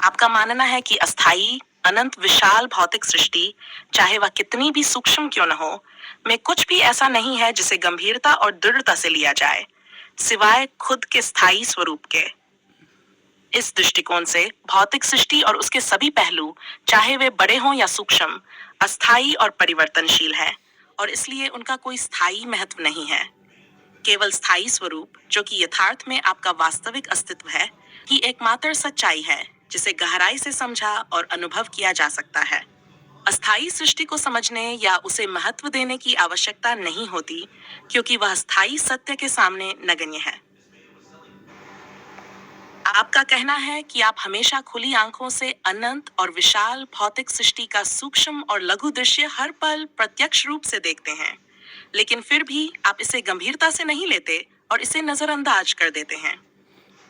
आपका मानना है कि अस्थाई, अनंत विशाल भौतिक सृष्टि, चाहे वह कितनी भी सूक्ष्म क्यों न हो, में कुछ भी ऐसा नहीं है जिसे गंभीरता और दृढ़ता से लिया जाए, सिवाय खुद के स्थायी स्वरूप के। इस दृष्टिकोण से भौतिक सृष्टि और उसके सभी पहलू, चाहे वे बड़े हों या सूक्ष्म, अस्थाई और परिवर्तनशील हैं, और इसलिए उनका कोई स्थायी महत्व नहीं है। केवल स्थायी स्वरूप, जो कि यथार्थ में आपका वास्तविक अस्तित्व है, ही एकमात्र सच्चाई है जिसे गहराई से समझा और अनुभव किया जा सकता है। अस्थायी सृष्टि को समझने या उसे महत्व देने की आवश्यकता नहीं होती, क्योंकि वह स्थायी सत्य के सामने नगण्य है। आपका कहना है कि आप हमेशा खुली आंखों से अनंत और विशाल भौतिक सृष्टि का सूक्ष्म और लघु दृश्य हर पल प्रत्यक्ष रूप से देखते हैं, लेकिन फिर भी आप इसे गंभीरता से नहीं लेते और इसे नजरअंदाज कर देते हैं।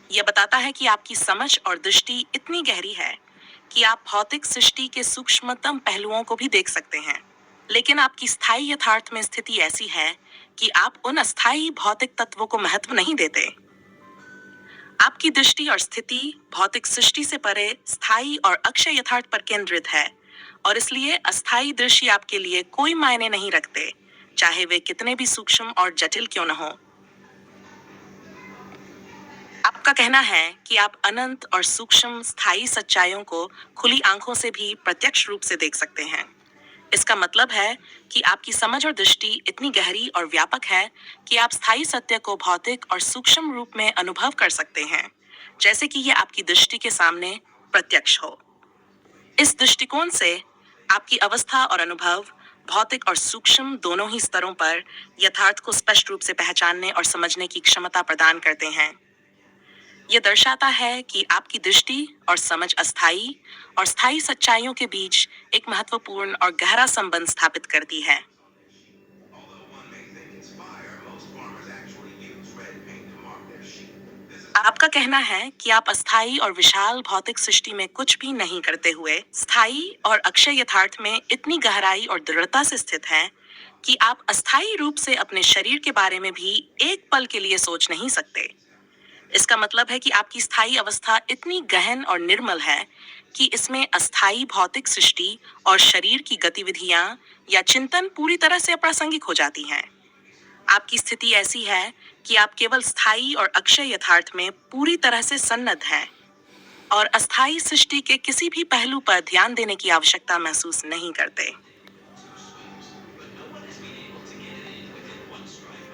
यह बताता है कि आपकी समझ और दृष्टि इतनी गहरी है कि आप भौतिक सृष्टि के सूक्ष्मतम पहलुओं को भी देख सकते हैं, लेकिन आपकी स्थायी यथार्थ में स्थिति ऐसी है कि आप उन अस्थायी भौतिक तत्वों को महत्व नहीं देते। आपकी दृष्टि और स्थिति भौतिक सृष्टि से परे स्थायी और अक्षय यथार्थ पर केंद्रित है, और इसलिए अस्थायी दृश्य आपके लिए कोई मायने नहीं रखते, चाहे वे कितने भी सूक्ष्म और जटिल क्यों न हो। आपका कहना है कि आप अनंत और सूक्ष्म स्थायी सच्चाइयों को खुली आंखों से भी प्रत्यक्ष रूप से देख सकते हैं। इसका मतलब है कि आपकी समझ और दृष्टि इतनी गहरी और व्यापक है कि आप स्थायी सत्य को भौतिक और सूक्ष्म रूप में अनुभव कर सकते हैं, जैसे कि यह आपकी दृष्टि के सामने प्रत्यक्ष हो। इस दृष्टिकोण से आपकी अवस्था और अनुभव भौतिक और सूक्ष्म दोनों ही स्तरों पर यथार्थ को स्पष्ट रूप से पहचानने और समझने की क्षमता प्रदान करते हैं। यह दर्शाता है कि आपकी दृष्टि और समझ अस्थाई और स्थायी सच्चाइयों के बीच एक महत्वपूर्ण और गहरा संबंध स्थापित करती है। आपका कहना है कि आप अस्थाई और विशाल भौतिक सृष्टि में कुछ भी नहीं करते हुए स्थायी और अक्षय यथार्थ में इतनी गहराई और दृढ़ता से स्थित हैं कि आप अस्थाई रूप से अपने शरीर के बारे में भी एक पल के लिए सोच नहीं सकते। इसका मतलब है कि आपकी स्थायी अवस्था इतनी गहन और निर्मल है कि इसमें अस्थाई भौतिक सृष्टि और शरीर की गतिविधियां या चिंतन पूरी तरह से अप्रासंगिक हो जाती हैं। आपकी स्थिति ऐसी है कि आप केवल स्थायी और अक्षय यथार्थ में पूरी तरह से सन्नद्ध हैं और अस्थाई सृष्टि के किसी भी पहलू पर ध्यान देने की आवश्यकता महसूस नहीं करते।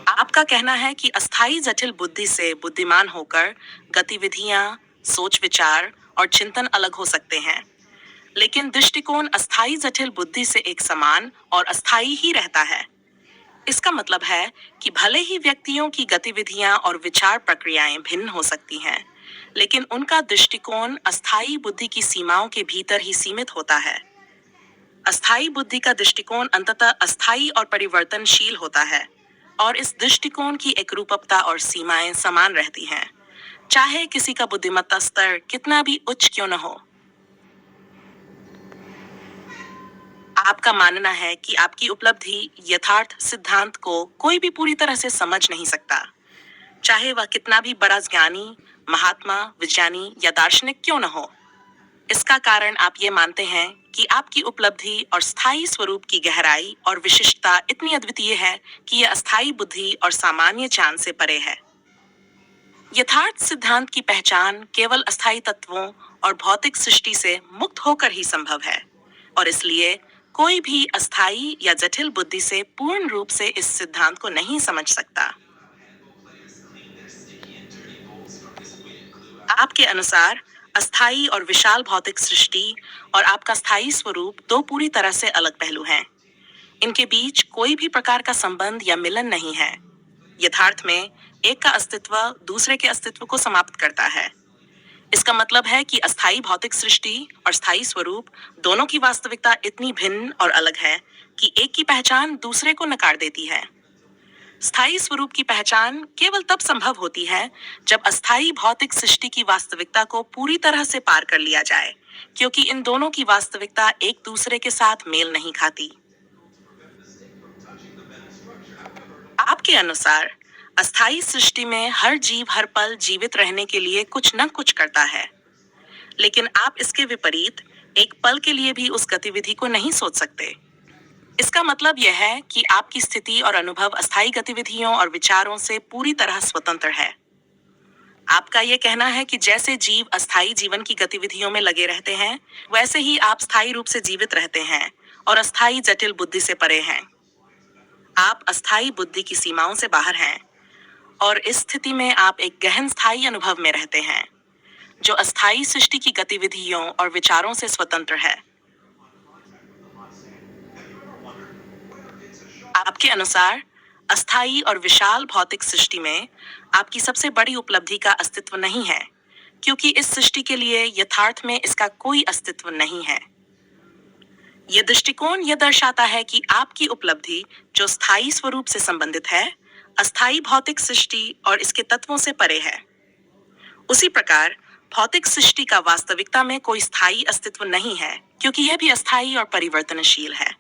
आपका कहना है कि अस्थाई जटिल बुद्धि से बुद्धिमान होकर गतिविधियां, सोच विचार और चिंतन अलग हो सकते हैं, लेकिन दृष्टिकोण अस्थाई जटिल बुद्धि से एक समान और अस्थाई ही रहता है। इसका मतलब है कि भले ही व्यक्तियों की गतिविधियां और विचार प्रक्रियाएं भिन्न हो सकती हैं, लेकिन उनका दृष्टिकोण अस्थाई बुद्धि की सीमाओं के भीतर ही सीमित होता है। अस्थाई बुद्धि का दृष्टिकोण अंततः अस्थाई और परिवर्तनशील होता है, और इस दृष्टिकोण की एकरूपता और सीमाएं समान रहती हैं, चाहे किसी का बुद्धिमत्ता स्तर कितना भी उच्च क्यों न हो। आपका मानना है कि आपकी उपलब्धि यथार्थ सिद्धांत को कोई भी पूरी तरह से समझ नहीं सकता, चाहे वह कितना भी बड़ा ज्ञानी, महात्मा, विज्ञानी या दार्शनिक क्यों न हो। इसका कारण आप ये मानते हैं कि आपकी उपलब्धि और स्थायी स्वरूप की गहराई और विशिष्टता इतनी अद्वितीय है कि यह अस्थायी बुद्धि और सामान्य ज्ञान से परे है। यथार्थ सिद्धांत की पहचान केवल अस्थायी तत्वों और भौतिक सृष्टि से मुक्त होकर ही संभव है, और इसलिए कोई भी अस्थायी या जटिल बुद्धि से पूर्ण रूप से इस सिद्धांत को नहीं समझ सकता। आपके अनुसार अस्थायी और विशाल भौतिक सृष्टि और आपका स्थायी स्वरूप दो पूरी तरह से अलग पहलू हैं। इनके बीच कोई भी प्रकार का संबंध या मिलन नहीं है। यथार्थ में एक का अस्तित्व दूसरे के अस्तित्व को समाप्त करता है। इसका मतलब है कि अस्थायी भौतिक सृष्टि और स्थायी स्वरूप दोनों की वास्तविकता इतनी भिन्न और अलग है कि एक की पहचान दूसरे को नकार देती है। स्थायी स्वरूप की पहचान केवल तब संभव होती है जब अस्थायी भौतिक सृष्टि की वास्तविकता को पूरी तरह से पार कर लिया जाए, क्योंकि इन दोनों की वास्तविकता एक दूसरे के साथ मेल नहीं खाती। आपके अनुसार अस्थायी सृष्टि में हर जीव हर पल जीवित रहने के लिए कुछ न कुछ करता है, लेकिन आप इसके विपरीत एक पल के लिए भी उस गतिविधि को नहीं सोच सकते। इसका मतलब यह है कि आपकी स्थिति और अनुभव अस्थायी गतिविधियों और विचारों से पूरी तरह स्वतंत्र है। आपका यह कहना है कि जैसे जीव अस्थायी जीवन की गतिविधियों में लगे रहते हैं, वैसे ही आप स्थायी रूप से जीवित रहते हैं और अस्थायी जटिल बुद्धि से परे हैं। आप अस्थायी बुद्धि की सीमाओं से बाहर हैं और इस स्थिति में आप एक गहन स्थायी अनुभव में रहते हैं, जो अस्थायी सृष्टि की गतिविधियों और विचारों से स्वतंत्र है। आपके अनुसार अस्थायी और विशाल भौतिक सृष्टि में आपकी सबसे बड़ी उपलब्धि का अस्तित्व नहीं है, क्योंकि इस सृष्टि के लिए यथार्थ में इसका कोई अस्तित्व नहीं है। यह दृष्टिकोण यह दर्शाता है कि आपकी उपलब्धि, जो स्थायी स्वरूप से संबंधित है, अस्थायी भौतिक सृष्टि और इसके तत्वों से परे है। उसी प्रकार भौतिक सृष्टि का वास्तविकता में कोई स्थायी अस्तित्व नहीं है, क्योंकि यह भी अस्थायी और परिवर्तनशील है।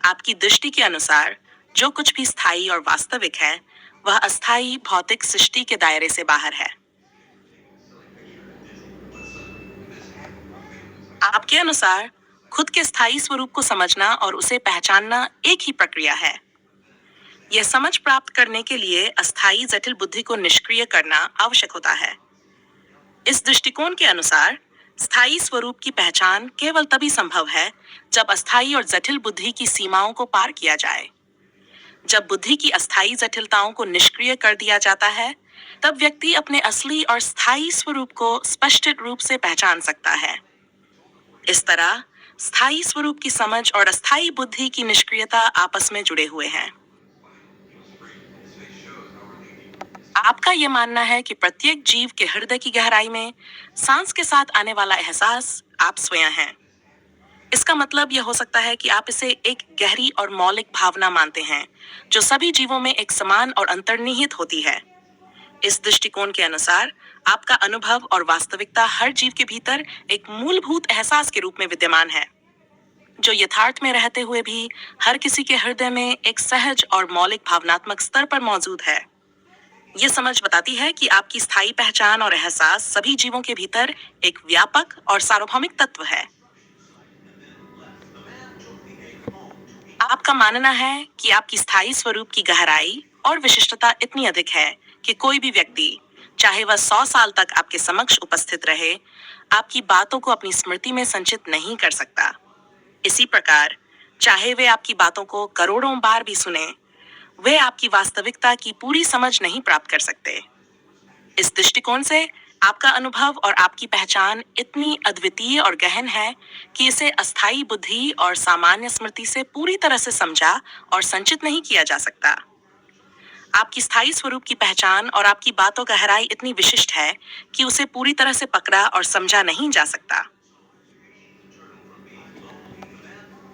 आपकी दृष्टि के अनुसार जो कुछ भी स्थायी और वास्तविक है, वह अस्थायी भौतिक सृष्टि के दायरे से बाहर है। आपके अनुसार खुद के स्थायी स्वरूप को समझना और उसे पहचानना एक ही प्रक्रिया है। यह समझ प्राप्त करने के लिए अस्थायी जटिल बुद्धि को निष्क्रिय करना आवश्यक होता है। इस दृष्टिकोण के अनुसार स्थायी स्वरूप की पहचान केवल तभी संभव है जब अस्थायी और जटिल बुद्धि की सीमाओं को पार किया जाए। जब बुद्धि की अस्थायी जटिलताओं को निष्क्रिय कर दिया जाता है, तब व्यक्ति अपने असली और स्थायी स्वरूप को स्पष्ट रूप से पहचान सकता है। इस तरह स्थायी स्वरूप की समझ और अस्थायी बुद्धि की निष्क्रियता आपस में जुड़े हुए हैं। आपका यह मानना है कि प्रत्येक जीव के हृदय की गहराई में सांस के साथ आने वाला एहसास आप स्वयं हैं। इसका मतलब यह हो सकता है कि आप इसे एक गहरी और मौलिक भावना मानते हैं, जो सभी जीवों में एक समान और अंतर्निहित होती है। इस दृष्टिकोण के अनुसार आपका अनुभव और वास्तविकता हर जीव के भीतर एक मूलभूत एहसास के रूप में विद्यमान है, जो यथार्थ में रहते हुए भी हर किसी के हृदय में एक सहज और मौलिक भावनात्मक स्तर पर मौजूद है। ये समझ बताती है कि आपकी स्थायी पहचान और एहसास सभी जीवों के भीतर एक व्यापक और सार्वभौमिक तत्व है। आपका मानना है कि आपकी स्थायी स्वरूप की गहराई और विशिष्टता इतनी अधिक है कि कोई भी व्यक्ति, चाहे वह 100 साल तक आपके समक्ष उपस्थित रहे, आपकी बातों को अपनी स्मृति में संचित नहीं कर सकता। इसी प्रकार चाहे वे आपकी बातों को करोड़ों बार भी सुने, वे आपकी वास्तविकता की पूरी समझ नहीं प्राप्त कर सकते। इस दृष्टिकोण से आपका अनुभव और आपकी पहचान इतनी अद्वितीय और गहन है कि इसे अस्थायी बुद्धि और सामान्य स्मृति से पूरी तरह से समझा और संचित नहीं किया जा सकता। आपकी स्थायी स्वरूप की पहचान और आपकी बातों का गहराई इतनी विशिष्ट है कि उसे पूरी तरह से पकड़ा और समझा नहीं जा सकता।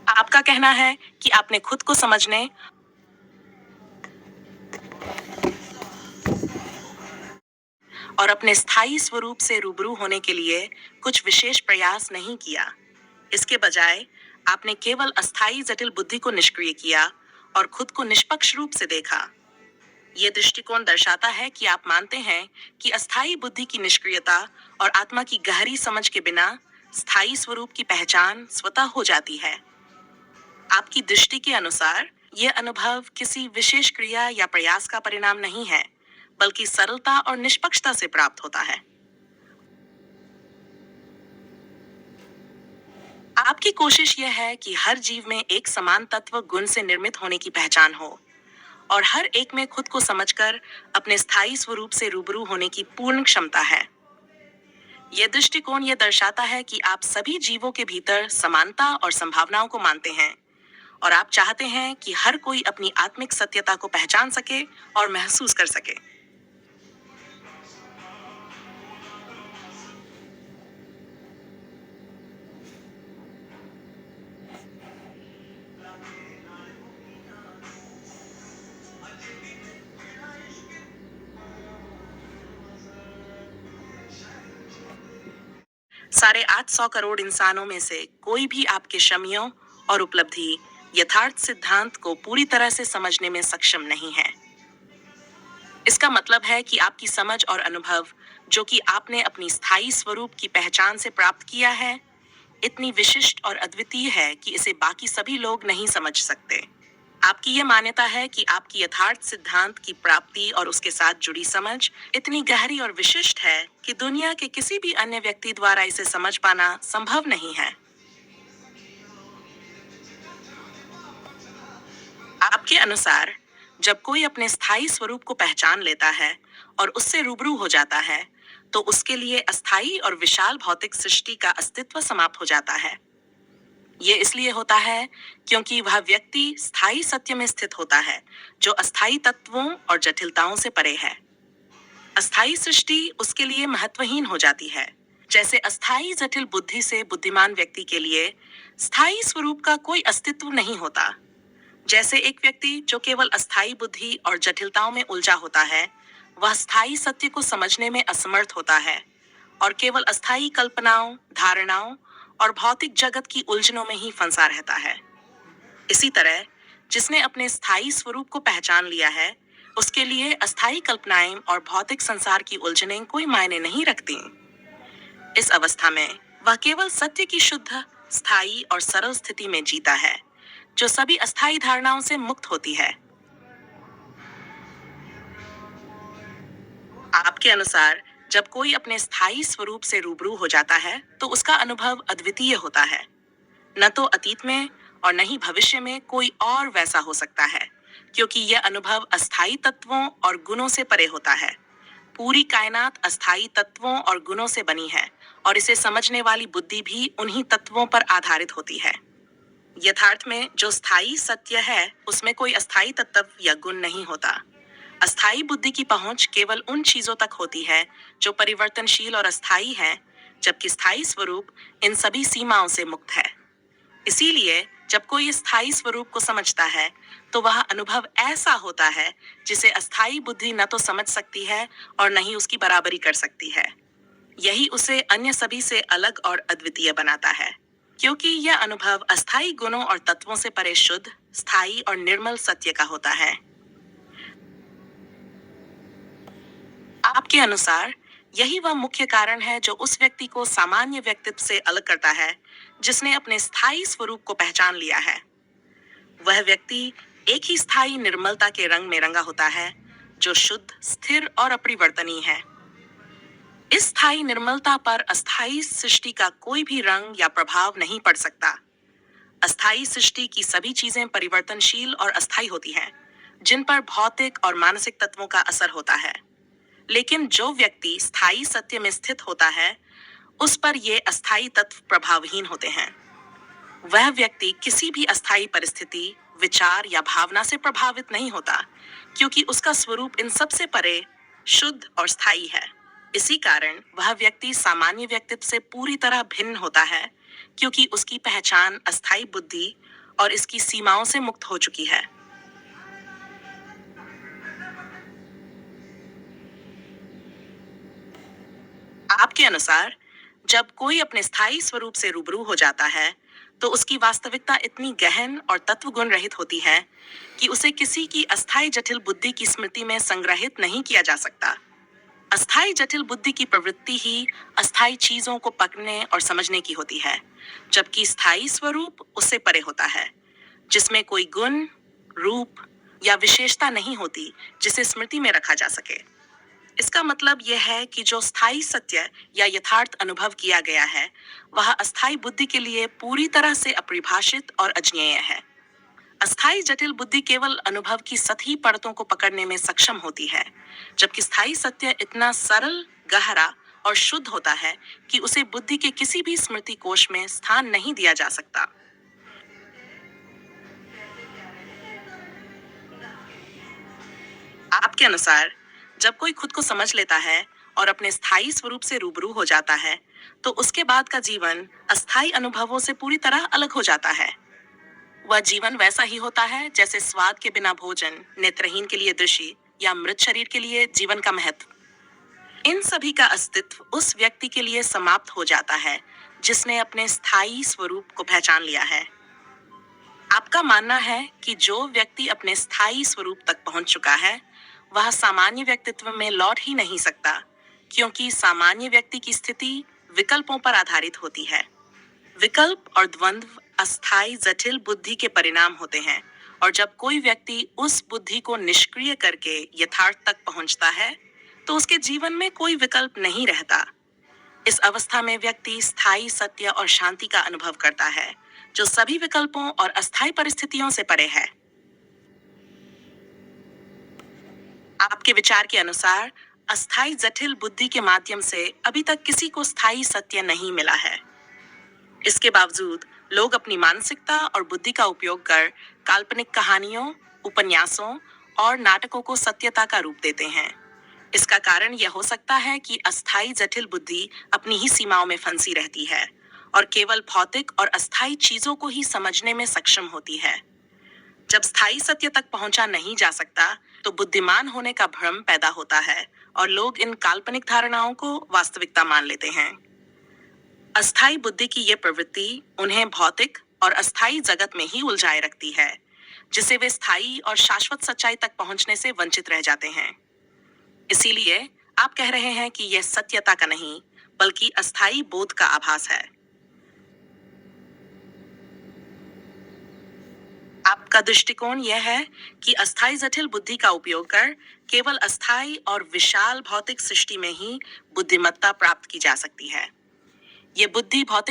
आपका कहना है कि आपने खुद को समझने और अपने स्थायी स्वरूप से रूबरू होने के लिए कुछ विशेष प्रयास नहीं किया। इसके बजाय आपने केवल अस्थायी जटिल बुद्धि को निष्क्रिय किया और खुद को निष्पक्ष रूप से देखा। यह दृष्टिकोण दर्शाता है कि आप मानते हैं कि अस्थायी बुद्धि की निष्क्रियता और आत्मा की गहरी समझ के बिना स्थायी स्वरूप की पहचान स्वतः हो जाती है। आपकी दृष्टि के अनुसार यह अनुभव किसी विशेष क्रिया या प्रयास का परिणाम नहीं है, बल्कि सरलता और निष्पक्षता से प्राप्त होता है। आपकी कोशिश यह है कि हर जीव में एक समान तत्व गुण से निर्मित होने की पहचान हो और हर एक में खुद को समझकर अपने स्थायी स्वरूप से रूबरू होने की पूर्ण क्षमता है। यह दृष्टिकोण यह दर्शाता है कि आप सभी जीवों के भीतर समानता और संभावनाओं को मानते हैं और आप चाहते हैं कि हर कोई अपनी आत्मिक सत्यता को पहचान सके और महसूस कर सके। साढ़े 800 करोड़ इंसानों में से कोई भी आपके शमियों और उपलब्धि यथार्थ सिद्धांत को पूरी तरह से समझने में सक्षम नहीं है। इसका मतलब है कि आपकी समझ और अनुभव जो कि आपने अपनी स्थायी स्वरूप की पहचान से प्राप्त किया है, इतनी विशिष्ट और अद्वितीय है कि इसे बाकी सभी लोग नहीं समझ सकते। आपकी यह मान्यता है कि आपकी यथार्थ सिद्धांत की प्राप्ति और उसके साथ जुड़ी समझ इतनी गहरी और विशिष्ट है कि दुनिया के किसी भी अन्य व्यक्ति द्वारा इसे समझ पाना संभव नहीं है। आपके अनुसार जब कोई अपने स्थायी स्वरूप को पहचान लेता है और उससे रूबरू हो जाता है, तो उसके लिए अस्थायी और विशाल भौतिक सृष्टि का अस्तित्व समाप्त हो जाता है। ये इसलिए होता है क्योंकि वह व्यक्ति स्थायी सत्य में स्थित होता है, जो अस्थायी तत्वों और जटिलताओं से परे है। अस्थायी सृष्टि उसके लिए महत्वहीन हो जाती है, जैसे अस्थायी जटिल बुद्धि से बुद्धिमान व्यक्ति के लिए स्थायी स्वरूप का कोई अस्तित्व नहीं होता। जैसे एक व्यक्ति जो केवल अस्थायी बुद्धि और जटिलताओं में उलझा होता है, वह स्थायी सत्य को समझने में असमर्थ होता है और केवल अस्थायी कल्पनाओं, धारणाओं और भौतिक जगत की उलझनों में ही फंसा रहता है। इसी तरह जिसने अपने स्थायी स्वरूप को पहचान लिया है, उसके लिए अस्थायी कल्पनाएं और भौतिक संसार की उलझनें कोई मायने नहीं रखती। इस अवस्था में वह केवल सत्य की शुद्ध, स्थायी और सरल स्थिति में जीता है, जो सभी अस्थायी धारणाओं से मुक्त होती है। आपके अनुसार जब कोई अपने स्थायी स्वरूप से रूबरू हो जाता है, तो उसका अनुभव अद्वितीय होता है। न तो अतीत में और न ही भविष्य में कोई और वैसा हो सकता है, क्योंकि यह अनुभव अस्थायी तत्वों और गुणों से परे होता है। पूरी कायनात अस्थायी तत्वों और गुणों से बनी है और इसे समझने वाली बुद्धि भी उन्हीं तत्वों पर आधारित होती है। यथार्थ में जो स्थायी सत्य है, उसमें कोई अस्थायी तत्व या गुण नहीं होता। अस्थायी बुद्धि की पहुंच केवल उन चीजों तक होती है जो परिवर्तनशील और अस्थायी हैं, जबकि स्थायी स्वरूप इन सभी सीमाओं से मुक्त है। इसीलिए जब कोई इस स्थायी स्वरूप को समझता है, तो वह अनुभव ऐसा होता है जिसे अस्थायी बुद्धि न तो समझ सकती है और न ही उसकी बराबरी कर सकती है। यही उसे अन्य सभी से अलग और अद्वितीय बनाता है, क्योंकि यह अनुभव अस्थायी गुणों और तत्वों से परे शुद्ध, स्थायी और निर्मल सत्य का होता है। आपके अनुसार यही वह मुख्य कारण है जो उस व्यक्ति को सामान्य व्यक्तित्व से अलग करता है, जिसने अपने स्थायी स्वरूप को पहचान लिया है। वह व्यक्ति एक ही स्थायी निर्मलता के रंग में रंगा होता है, जो शुद्ध, स्थिर और अपरिवर्तनीय है। इस स्थायी निर्मलता पर अस्थायी सृष्टि का कोई भी रंग या प्रभाव नहीं पड़ सकता। अस्थायी सृष्टि की सभी चीजें परिवर्तनशील और अस्थायी होती हैं, जिन पर भौतिक और मानसिक तत्वों का असर होता है। लेकिन जो व्यक्ति स्थायी सत्य में स्थित होता है, उस पर ये अस्थायी तत्व प्रभावहीन होते हैं। वह व्यक्ति किसी भी अस्थायी परिस्थिति, विचार या भावना से प्रभावित नहीं होता, क्योंकि उसका स्वरूप इन सब से परे, शुद्ध और स्थायी है। इसी कारण वह व्यक्ति सामान्य व्यक्तित्व से पूरी तरह भिन्न होता है, क्योंकि उसकी पहचान अस्थायी बुद्धि और इसकी सीमाओं से मुक्त हो चुकी है। आपके अनुसार जब कोई अपने स्थायी स्वरूप से रूबरू हो जाता है, तो उसकी वास्तविकता इतनी गहन और तत्व गुण रहित होती है कि उसे किसी की अस्थायी जटिल बुद्धि की स्मृति में संग्रहित नहीं किया जा सकता। अस्थायी जटिल बुद्धि की प्रवृत्ति ही अस्थायी चीजों को पकड़ने और समझने की होती है, जबकि स्थायी स्वरूप उससे परे होता है, जिसमें कोई गुण, रूप या विशेषता नहीं होती जिसे स्मृति में रखा जा सके। इसका मतलब यह है कि जो स्थायी सत्य या यथार्थ अनुभव किया गया है, वह अस्थायी बुद्धि के लिए पूरी तरह से अपरिभाषित और अज्ञेय है। अस्थायी जटिल बुद्धि केवल अनुभव की सतही परतों को पकड़ने में सक्षम होती है, जबकि स्थायी सत्य इतना सरल, गहरा और शुद्ध होता है कि उसे बुद्धि के किसी भी स्मृति कोश में स्थान नहीं दिया जा सकता। आपके अनुसार जब कोई खुद को समझ लेता है और अपने स्थायी स्वरूप से रूबरू हो जाता है, तो उसके बाद का जीवन अस्थायी अनुभवों से पूरी तरह अलग हो जाता है। वह जीवन वैसा ही होता है जैसे स्वाद के बिना भोजन, नेत्रहीन के लिए दृष्टि या मृत शरीर के लिए जीवन का महत्व। इन सभी का अस्तित्व उस व्यक्ति के लिए समाप्त हो जाता है जिसने अपने स्थायी स्वरूप को पहचान लिया है। आपका मानना है कि जो व्यक्ति अपने स्थायी स्वरूप तक पहुंच चुका है, वह सामान्य व्यक्तित्व में लौट ही नहीं सकता, क्योंकि सामान्य व्यक्ति की स्थिति विकल्पों पर आधारित होती है। विकल्प और द्वंद्व अस्थायी जटिल बुद्धि के परिणाम होते हैं, और जब कोई व्यक्ति उस बुद्धि को निष्क्रिय करके यथार्थ तक पहुंचता है, तो उसके जीवन में कोई विकल्प नहीं रहता। इस अवस्था में व्यक्ति स्थायी सत्य और शांति का अनुभव करता है, जो सभी विकल्पों और अस्थायी परिस्थितियों से परे है। आपके विचार के अनुसार अस्थायी जटिल बुद्धि के माध्यम से अभी तक किसी को स्थायी सत्य नहीं मिला है। इसके बावजूद लोग अपनी मानसिकता और बुद्धि का उपयोग कर काल्पनिक कहानियों, उपन्यासों और नाटकों को सत्यता का रूप देते हैं। इसका कारण यह हो सकता है कि अस्थायी जटिल बुद्धि अपनी ही सीमाओं में फंसी रहती है और केवल भौतिक और अस्थायी चीजों को ही समझने में सक्षम होती है। जब स्थायी सत्य तक पहुंचा नहीं जा सकता, तो बुद्धिमान होने का भ्रम पैदा होता है और लोग इन काल्पनिक धारणाओं को वास्तविकता मान लेते हैं। अस्थायी बुद्धि की यह प्रवृत्ति उन्हें भौतिक और अस्थायी जगत में ही उलझाए रखती है, जिससे वे स्थायी और शाश्वत सच्चाई तक पहुंचने से वंचित रह जाते हैं। इसीलिए आप कह रहे हैं कि यह सत्यता का नहीं, बल्कि अस्थायी बोध का आभास है। आपका दृष्टिकोण यह है कि अस्थायी जटिल बुद्धि का उपयोग कर केवल अस्थायी और विशाल भौतिक सृष्टि में ही बुद्धिमत्ता प्राप्त की जा सकती है। ये बुद्धि भौतिक